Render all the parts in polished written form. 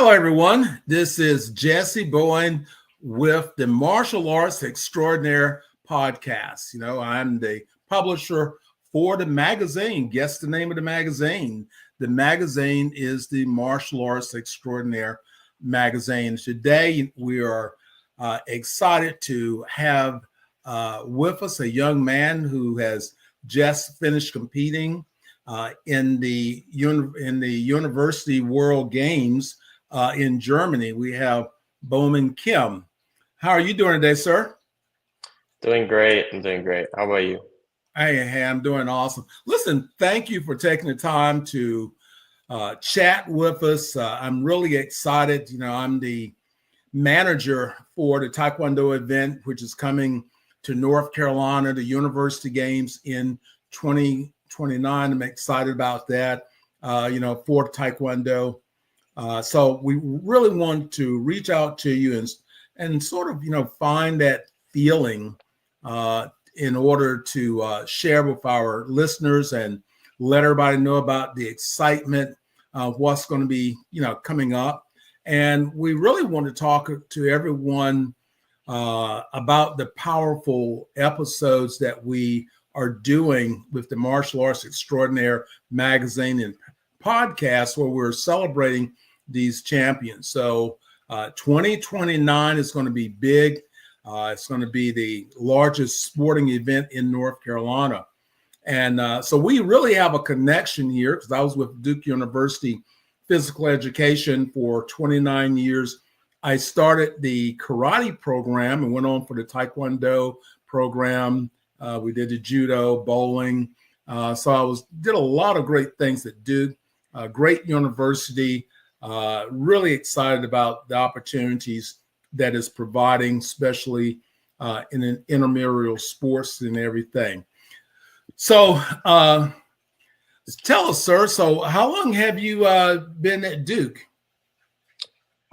Hello, everyone. This is Jesse Bowen with the Martial Arts Extraordinaire podcast. I'm the publisher for the magazine. Guess the name of the magazine. The magazine is the Martial Arts Extraordinaire magazine. Today, we are excited to have with us a young man who has just finished competing in the University World Games in Germany. We have Bomin Kim. How are you doing today, sir? Doing great. I'm doing great. How about you? Hey, I'm doing awesome. Listen, thank you for taking the time to chat with us. I'm really excited. I'm the manager for the Taekwondo event, which is coming to North Carolina, the University Games in 2029. I'm excited about that, for Taekwondo. So we really want to reach out to you and sort of, find that feeling in order to share with our listeners and let everybody know about the excitement of what's going to be, coming up. And we really want to talk to everyone about the powerful episodes that we are doing with the Martial Arts Extraordinaire magazine and podcast, where we're celebrating these champions. So 2029 is going to be big. It's going to be the largest sporting event in North Carolina. And so we really have a connection here because I was with Duke University Physical Education for 29 years. I started the karate program and went on for the Taekwondo program. We did the judo, bowling. So I did a lot of great things at Duke, great university. Really excited about the opportunities that is providing, especially in an intramural sports and everything. So tell us, sir, so how long have you been at Duke?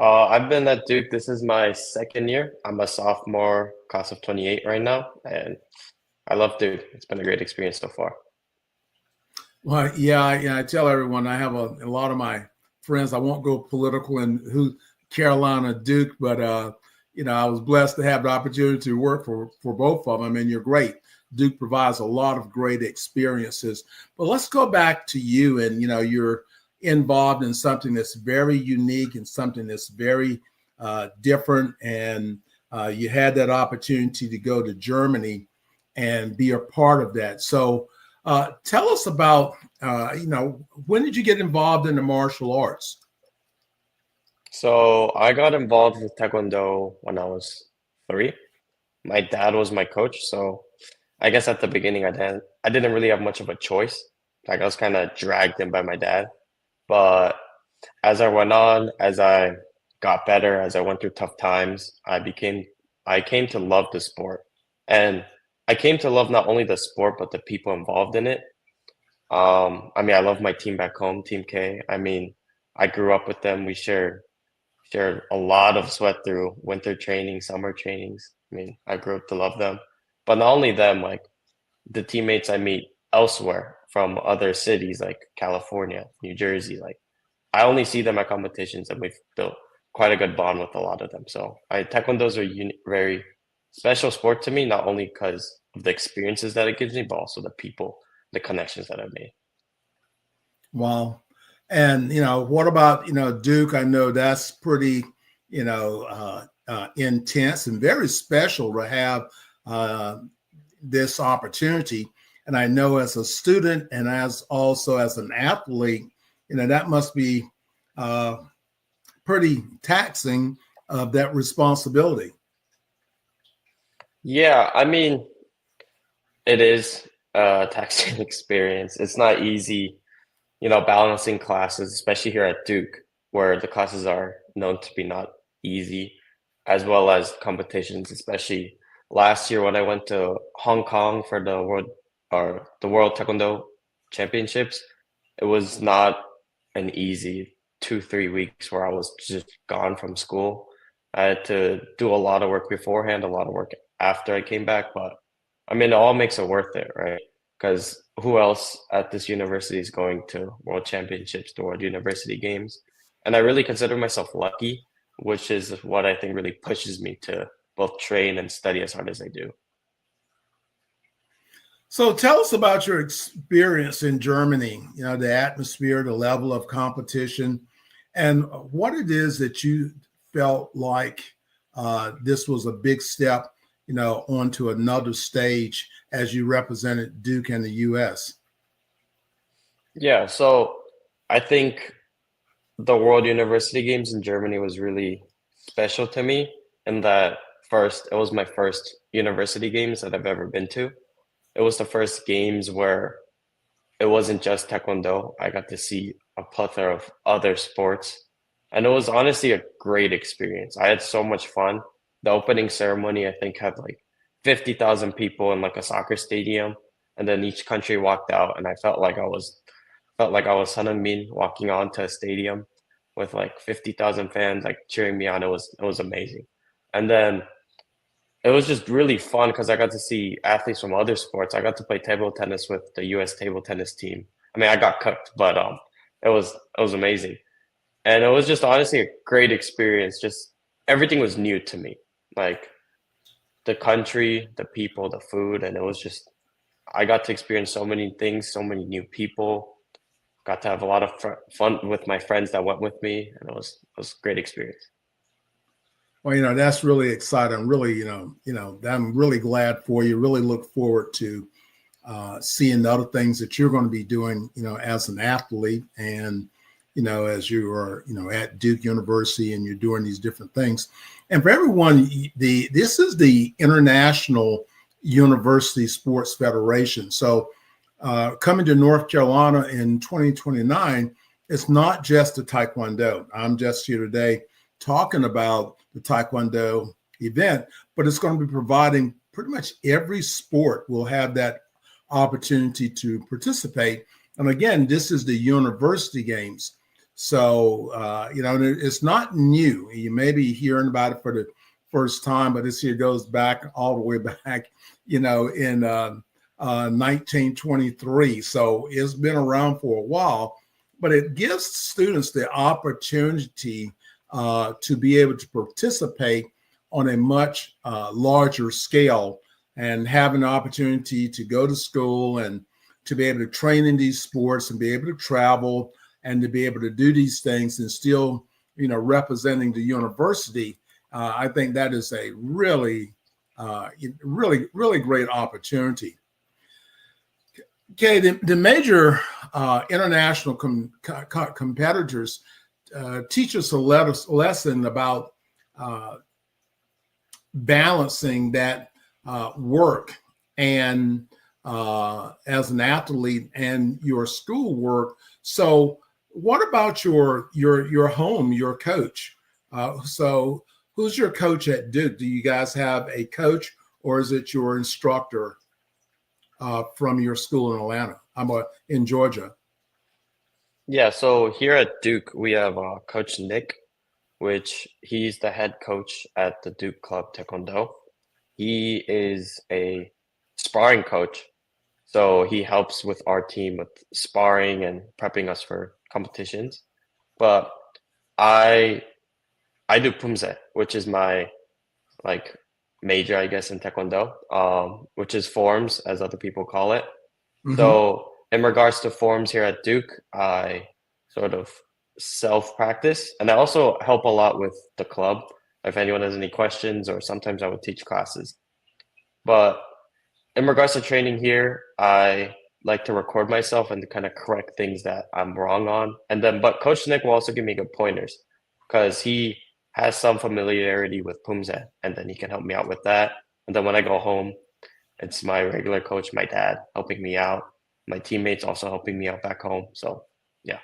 I've been at Duke. This is my second year. I'm a sophomore, class of 28 right now, and I love Duke. It's been a great experience so far. Well, yeah, I tell everyone I have a lot of my friends. I won't go political in Carolina, Duke, but I was blessed to have the opportunity to work for both of them, and you're great. Duke provides a lot of great experiences. But let's go back to you, and you're involved in something that's very unique and something that's very different, and you had that opportunity to go to Germany and be a part of that. So tell us about, when did you get involved in the martial arts? So I got involved with Taekwondo when I was 3. My dad was my coach, so I guess at the beginning I didn't really have much of a choice. Like I was kind of dragged in by my dad. But as I went on, as I got better, as I went through tough times, I came to love the sport. And I came to love not only the sport, but the people involved in it. I love my team back home, Team K. I grew up with them. We shared a lot of sweat through winter training, summer trainings. I grew up to love them. But not only them, like the teammates I meet elsewhere from other cities like California, New Jersey, like I only see them at competitions, and we've built quite a good bond with a lot of them. So Taekwondo is a very special sport to me, not only because of the experiences that it gives me, but also the people, the connections that I've made. Wow. And, what about, Duke? I know that's pretty, intense and very special to have this opportunity. And I know as a student and also as an athlete, that must be pretty taxing of that responsibility. Yeah, it is a taxing experience. It's not easy, balancing classes, especially here at Duke, where the classes are known to be not easy, as well as competitions, especially last year when I went to Hong Kong for the World Taekwondo Championships. It was not an easy 2-3 weeks where I was just gone from school. I had to do a lot of work beforehand, a lot of work after I came back, but it all makes it worth it, right? Because who else at this university is going to World Championships, the World University Games? And I really consider myself lucky, which is what I think really pushes me to both train and study as hard as I do. So tell us about your experience in Germany, the atmosphere, the level of competition, and what it is that you felt like this was a big step, onto another stage as you represented Duke in the U.S. Yeah, so I think the World University Games in Germany was really special to me in that first, it was my first university games that I've ever been to. It was the first games where it wasn't just Taekwondo. I got to see a plethora of other sports. And it was honestly a great experience. I had so much fun. The opening ceremony, I think, had like 50,000 people in like a soccer stadium. And then each country walked out, and I felt like I was Son Min walking onto a stadium with like 50,000 fans like cheering me on. It was amazing. And then it was just really fun because I got to see athletes from other sports. I got to play table tennis with the U.S. table tennis team. I mean, I got cooked, but it was amazing, and it was just honestly a great experience. Just everything was new to me, like the country, the people, the food, and it was just I got to experience so many things, so many new people. Got to have a lot of fun with my friends that went with me, and it was a great experience. Well, that's really exciting. Really, I'm really glad for you. Really look forward to seeing the other things that you're going to be doing, as an athlete, and as you are, at Duke University and you're doing these different things. And for everyone, this is the International University Sports Federation. So coming to North Carolina in 2029, it's not just the Taekwondo. I'm just here today talking about the Taekwondo event, but it's going to be providing pretty much every sport will have that opportunity to participate. And again, this is the university games. So, it's not new. You may be hearing about it for the first time, but this here goes back all the way back, in 1923. So it's been around for a while, but it gives students the opportunity to be able to participate on a much larger scale and have an opportunity to go to school and to be able to train in these sports and be able to travel and to be able to do these things and still, representing the university. I think that is a really, really, really great opportunity. Okay, the major international competitors teach us a lesson about balancing that work and as an athlete and your school work. So what about your home, your coach? So who's your coach at Duke? Do you guys have a coach, or is it your instructor from your school in Atlanta? In Georgia. Yeah, so here at Duke, we have Coach Nick, which he's the head coach at the Duke Club Taekwondo. He is a sparring coach, so he helps with our team with sparring and prepping us for competitions. But I I do Pumse, which is my like major, I guess, in Taekwondo, which is forms, as other people call it. Mm-hmm. So in regards to forms here at Duke, I sort of self-practice, and I also help a lot with the club if anyone has any questions, or sometimes I would teach classes. But in regards to training here, I like to record myself and to kind of correct things that I'm wrong on. And then, but Coach Nick will also give me good pointers because he has some familiarity with Pumse, and then he can help me out with that. And then when I go home, it's my regular coach, my dad, helping me out. My teammates also helping me out back home. So, yeah.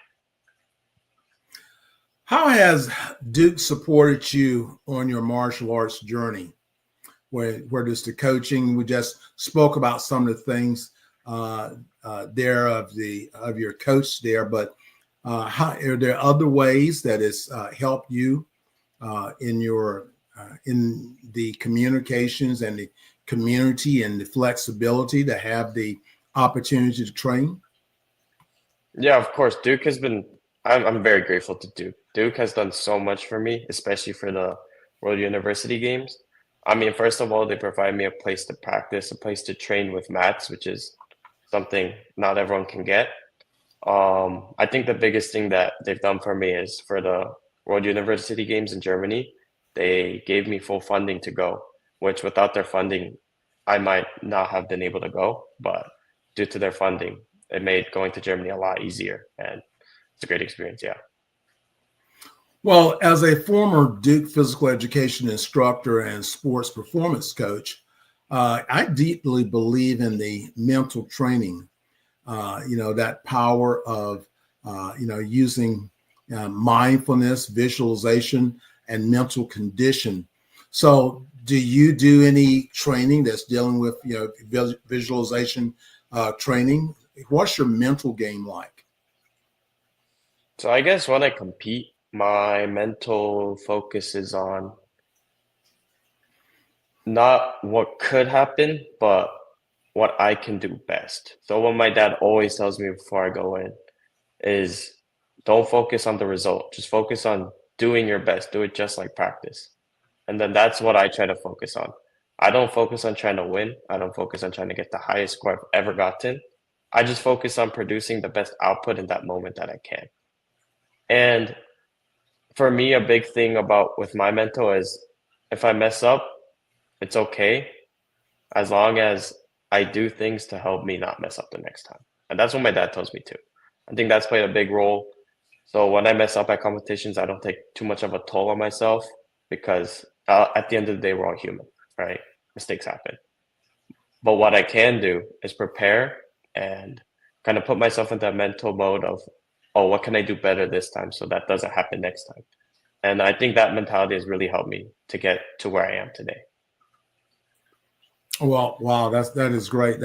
How has Duke supported you on your martial arts journey? Where does the coaching? We just spoke about some of the things there of your coach there, but how are there other ways that has helped you in your in the communications and the community and the flexibility to have the opportunity to train? Yeah, of course. Duke has been I'm very grateful to Duke. Duke has done so much for me, especially for the World University Games. I mean, first of all, they provide me a place to practice, a place to train with mats, which is something not everyone can get. I think the biggest thing that they've done for me is for the World University Games in Germany, they gave me full funding to go, which without their funding, I might not have been able to go. But due to their funding, it made going to Germany a lot easier, and it's a great experience. Yeah. Well, as a former Duke physical education instructor and sports performance coach, I deeply believe in the mental training, that power of, using mindfulness, visualization, and mental condition. So, do you do any training that's dealing with, visualization training? What's your mental game like? So I guess when I compete, my mental focus is on not what could happen, but what I can do best. So what my dad always tells me before I go in is don't focus on the result. Just focus on doing your best. Do it just like practice. And then that's what I try to focus on. I don't focus on trying to win. I don't focus on trying to get the highest score I've ever gotten. I just focus on producing the best output in that moment that I can. And for me, a big thing about with my mental is if I mess up, it's okay as long as I do things to help me not mess up the next time. And that's what my dad tells me too. I think that's played a big role. So when I mess up at competitions, I don't take too much of a toll on myself because at the end of the day, we're all human, right? Mistakes happen. But what I can do is prepare and kind of put myself in that mental mode of, oh, what can I do better this time so that doesn't happen next time? And I think that mentality has really helped me to get to where I am today. Well, wow, that is great.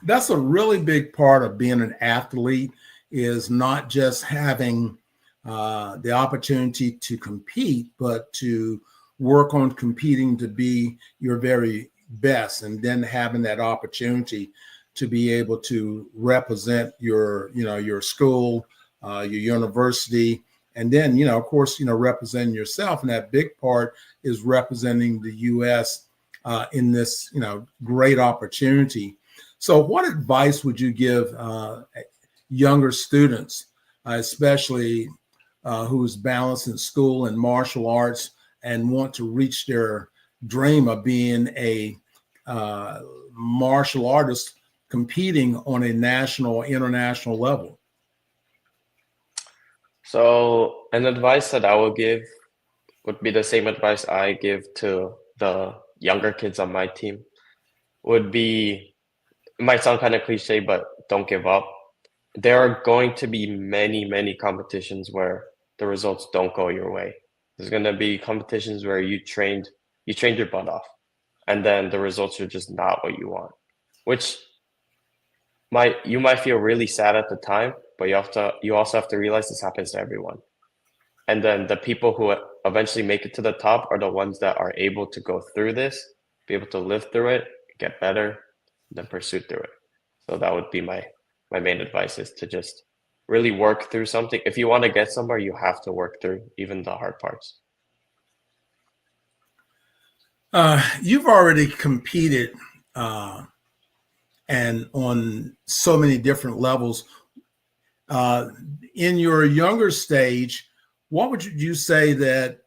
That's a really big part of being an athlete is not just having the opportunity to compete, but to work on competing to be your very best, and then having that opportunity to be able to represent your school, your university, and then of course representing yourself. And that big part is representing the U.S. In this great opportunity. So, what advice would you give younger students, especially who's balancing school and martial arts and want to reach their dream of being a martial artist competing on a national or international level? So, an advice that I will give would be the same advice I give to the younger kids on my team would be, it might sound kind of cliche, but don't give up. There are going to be many, many competitions where the results don't go your way. There's going to be competitions where you trained your butt off, and then the results are just not what you want, which you might feel really sad at the time, but you also have to realize this happens to everyone. And then the people who eventually make it to the top are the ones that are able to go through this, be able to live through it, get better, then pursue through it. So that would be my main advice is to just really work through something. If you want to get somewhere, you have to work through even the hard parts. You've already competed uh, and on so many different levels. Uh, in your younger stage, what would you say that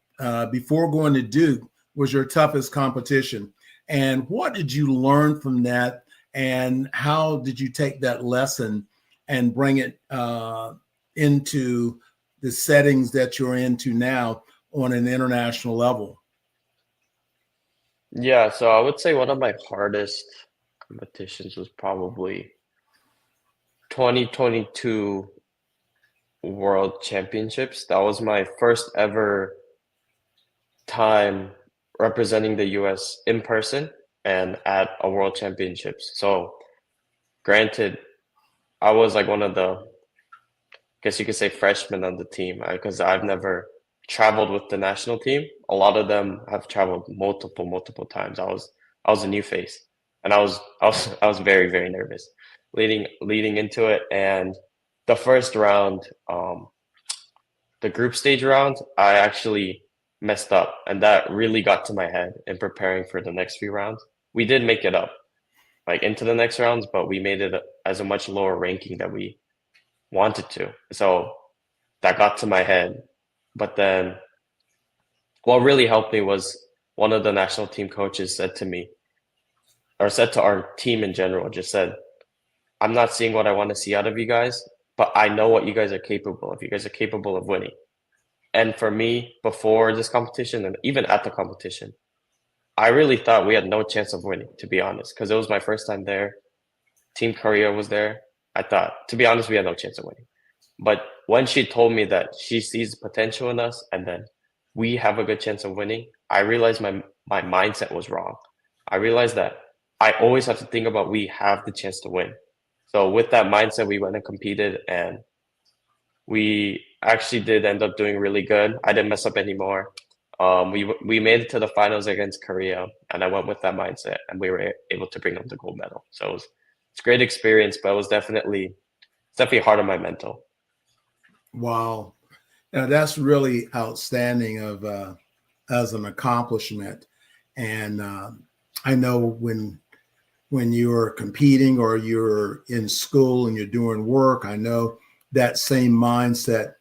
before going to Duke was your toughest competition? And what did you learn from that? And how did you take that lesson and bring it into the settings that you're into now on an international level? Yeah, so I would say one of my hardest competitions was probably 2022 World Championships. That was my first ever time representing the US in person and at a World Championships. So, granted, I was like one of the, guess you could say, freshmen on the team because I've never traveled with the national team. A lot of them have traveled multiple, multiple times. I was a new face, and I was very, very nervous leading into it. And the first round, the group stage round, I actually messed up, and that really got to my head in preparing for the next few rounds. We did make it up, like into the next rounds, but we made it as a much lower ranking that we wanted to. So that got to my head. But then what really helped me was one of the national team coaches said to me, or said to our team in general, just said, I'm not seeing what I want to see out of you guys, but I know what you guys are capable of. You guys are capable of winning. And for me, before this competition and even at the competition, I really thought we had no chance of winning, to be honest, because it was my first time there. Team Korea was there. I thought, to be honest, we had no chance of winning. But when she told me that she sees potential in us and then we have a good chance of winning, I realized my mindset was wrong. I realized that I always have to think about we have the chance to win. So with that mindset, we went and competed, and we actually did end up doing really good. I didn't mess up anymore. We made it to the finals against Korea, and I went with that mindset, and we were able to bring home the gold medal. So it's a great experience, but it's definitely hard on my mental. Wow. Now, that's really outstanding as an accomplishment. And I know when you're competing or you're in school and you're doing work, I know that same mindset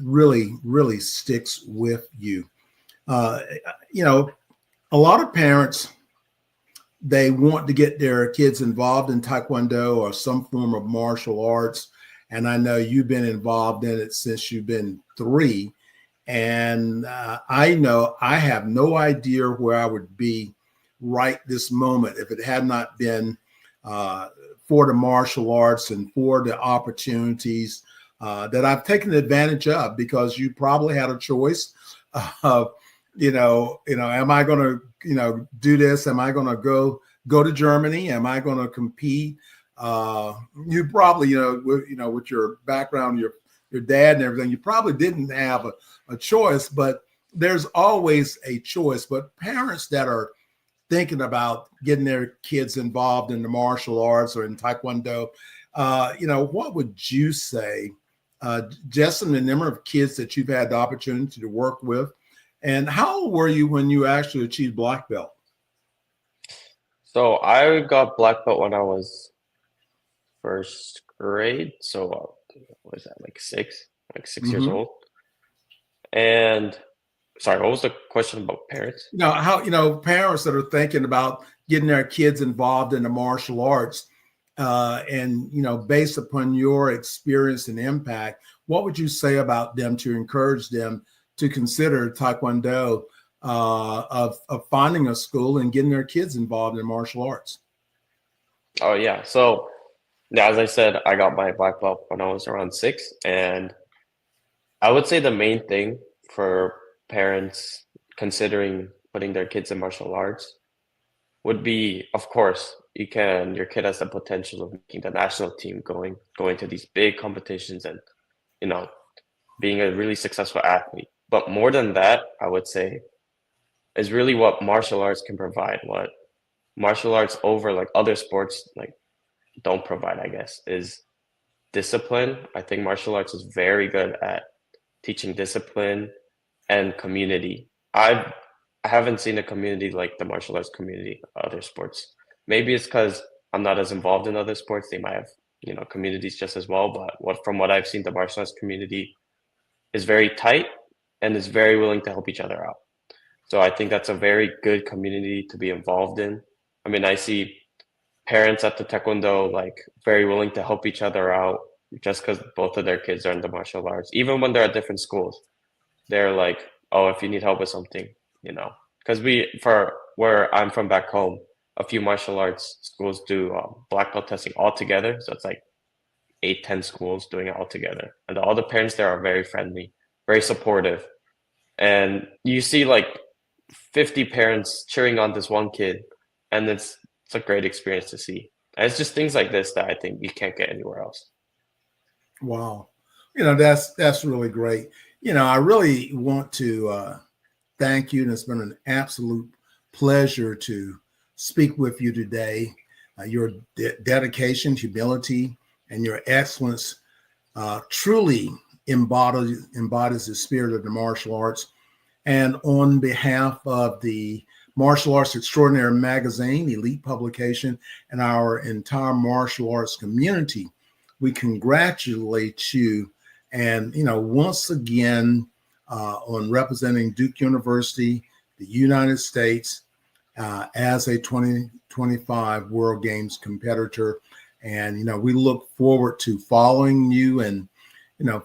really sticks with you. Uh, a lot of parents, they want to get their kids involved in Taekwondo or some form of martial arts. And I know you've been involved in it since you've been 3. And I know I have no idea where I would be right this moment if it had not been for the martial arts and for the opportunities that I've taken advantage of, because you probably had a choice of, am I going to, do this? Am I going to go to Germany? Am I going to compete? You probably, with your background, your dad and everything, you probably didn't have a choice, but there's always a choice. But parents that are thinking about getting their kids involved in the martial arts or in Taekwondo, what would you say, just in the number of kids that you've had the opportunity to work with? And how old were you when you actually achieved black belt? So I got black belt when I was first grade. So what was that, like 6 years Mm-hmm. old? And sorry, what was the question about parents? How parents that are thinking about getting their kids involved in the martial arts, and based upon your experience and impact, what would you say about them to encourage them to consider Taekwondo, of finding a school and getting their kids involved in martial arts? Oh yeah. So yeah, as I said, I got my black belt when I was around 6, and I would say the main thing for parents considering putting their kids in martial arts would be, of course, your kid has the potential of making the national team, going to these big competitions, and you know being a really successful athlete. But more than that, I would say is really what martial arts can provide. What martial arts over like other sports like don't provide, I guess, is discipline. I think martial arts is very good at teaching discipline and community. I haven't seen a community like the martial arts community, other sports. Maybe it's because I'm not as involved in other sports. They might have, communities just as well. But from what I've seen, the martial arts community is very tight and is very willing to help each other out. So I think that's a very good community to be involved in. I mean, I see parents at the Taekwondo like very willing to help each other out just because both of their kids are in the martial arts, even when they're at different schools. They're like, oh, if you need help with something, because for where I'm from back home, a few martial arts schools do black belt testing all together. So it's like 8, 10 schools doing it all together. And all the parents there are very friendly, very supportive. And you see like 50 parents cheering on this one kid. And it's a great experience to see. And it's just things like this that I think you can't get anywhere else. Wow. That's really great. I really want to thank you. And it's been an absolute pleasure to speak with you today. Your dedication, humility, and your excellence truly embodies the spirit of the martial arts. And on behalf of the Martial Arts Extraordinary Magazine, Elite Publication, and our entire martial arts community, we congratulate you. And, once again, on representing Duke University, the United States, as a 2025 World Games competitor. And, we look forward to following you and,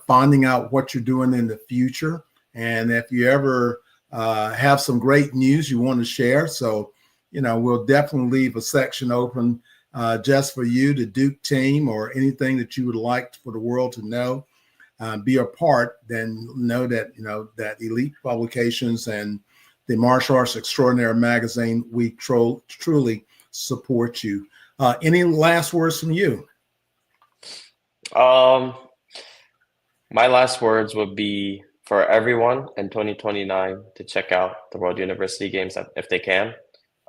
finding out what you're doing in the future. And if you ever have some great news you want to share, so, we'll definitely leave a section open just for you, the Duke team, or anything that you would like for the world to know, be a part, then know that, that Elite Publications and the Martial Arts Extraordinary Magazine, we truly support you. Any last words from you? My last words would be for everyone in 2029 to check out the World University Games if they can.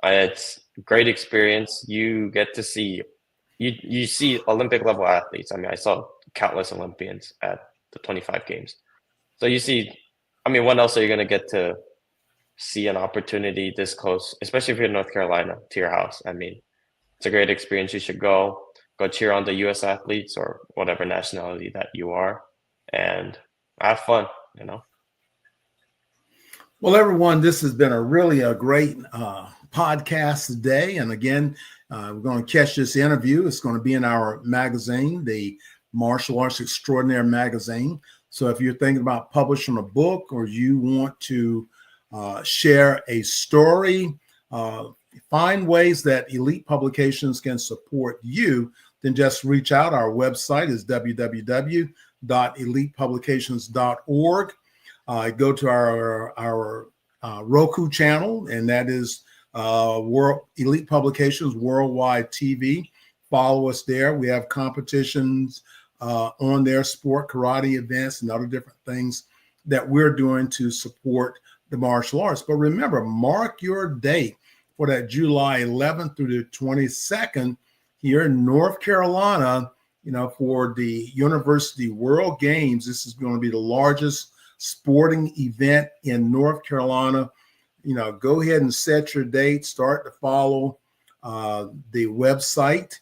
It's a great experience. You get to see you see Olympic level athletes. I mean, I saw countless Olympians at the 25 games. So you see, when else are you going to get to see an opportunity this close, especially if you're in North Carolina, to your house? It's a great experience. You should go cheer on the U.S. athletes or whatever nationality that you are, and have fun, Well, everyone, this has been a great podcast today. And again, we're going to catch this interview. It's going to be in our magazine, the Martial Arts Extraordinary Magazine. So if you're thinking about publishing a book, or you want to share a story, find ways that Elite Publications can support you, then just reach out. Our website is www.elitepublications.org. Go to our Roku channel, and that is Elite Publications Worldwide TV. Follow us there. We have competitions on there, sport, karate events, and other different things that we're doing to support the martial arts. But remember, mark your date for that July 11th through the 22nd here in North Carolina, for the University World Games. This is going to be the largest sporting event in North Carolina. Go ahead and set your date, start to follow the website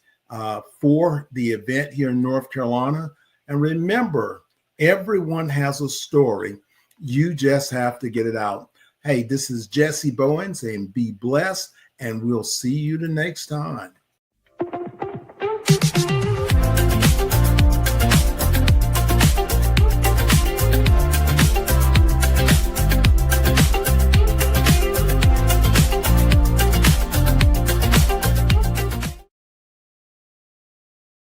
for the event here in North Carolina. And remember, everyone has a story. You just have to get it out. Hey, this is Jesse Bowen saying be blessed, and we'll see you the next time.